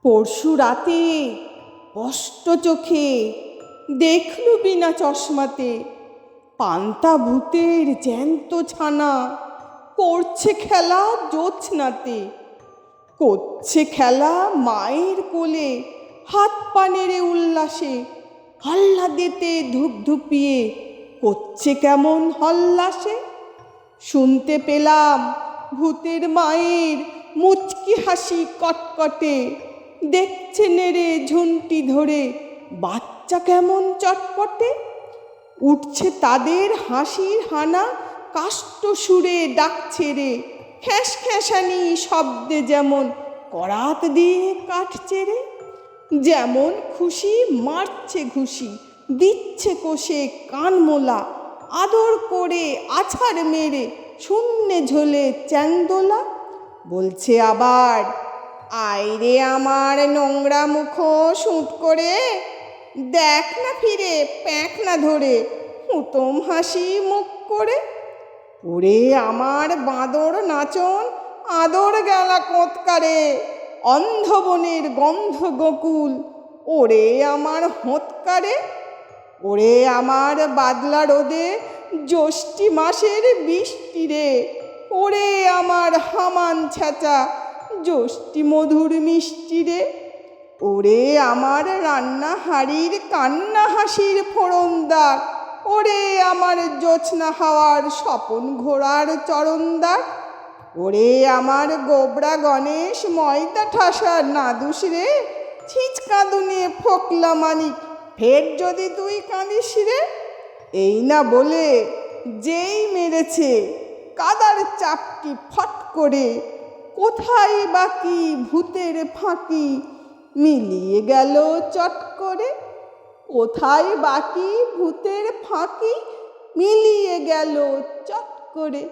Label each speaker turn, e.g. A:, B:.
A: পরশু রাতে স্পষ্ট চোখে দেখলু বিনা চশমাতে পান্তা ভূতের জ্যান্ত ছানা করছে খেলা জ্যোৎস্নাতে, করছে খেলা মায়ের কোলে, হাত পা নেড়ে উল্লাসে আহ্লাদেতে ধুপধুপিয়ে করছে কেমন হল্লাসে। শুনতে পেলাম ভূতের মায়ের মুচকি হাসি কটকটে, দেখছে নেড়ে ঝুন্টি ধরে বাচ্চা কেমন চটপটে। উঠছে তাদের হাসির হানা কাষ্ঠ সুরে ডাকছে রে, খ্যাঁস খ্যাঁসানি শব্দে যেমন করাত দিয়ে কাটছে রে। যেমন খুশি মারছে ঘুষি, দিচ্ছে কষে কান মোলা, আদর করে আছাড় মেরে শূন্যে ঝোলে চ্যাংদোলা। বলছে আবার, আয় রে আমার নোংরা মুখ শুট করে, দেখ না ফিরে প্যাঁক না ধরে হুতম হাসি মুখ করে। ওরে আমার বাঁদর নাচন আদর গেলা কোঁতকারে, অন্ধবনের গন্ধ গোকুল ওরে আমার হোঁতকারে। ওরে আমার বাদলা রোদে জ্যৈষ্ঠী মাসের বৃষ্টি রে, ওরে আমার হামান ছ্যাঁচা জ্যৈষ্ঠী মধুর মিষ্টি রে। ওরে আমার রান্না হাড়ির কান্না হাসির ফোড়নদার, ওরে আমার জ্যোৎস্না হাওয়ার স্বপন ঘোড়ার চরণদার। ওরে আমার গোবরা গণেশ ময়দা ঠাসার নাদুস রে, ছিঁচ কাঁদুনে ফোকলা মানিক ফের যদি তুই কাঁদিস রে। এই না বলে যেই মেরেছে কাদার চাপটি ফট করে, কোথায় বাকি ভূতের ফাঁকি মিলিয়ে গেল চট করে। কোথায় বাকি ভূতের ফাঁকি মিলিয়ে গেল চট করে।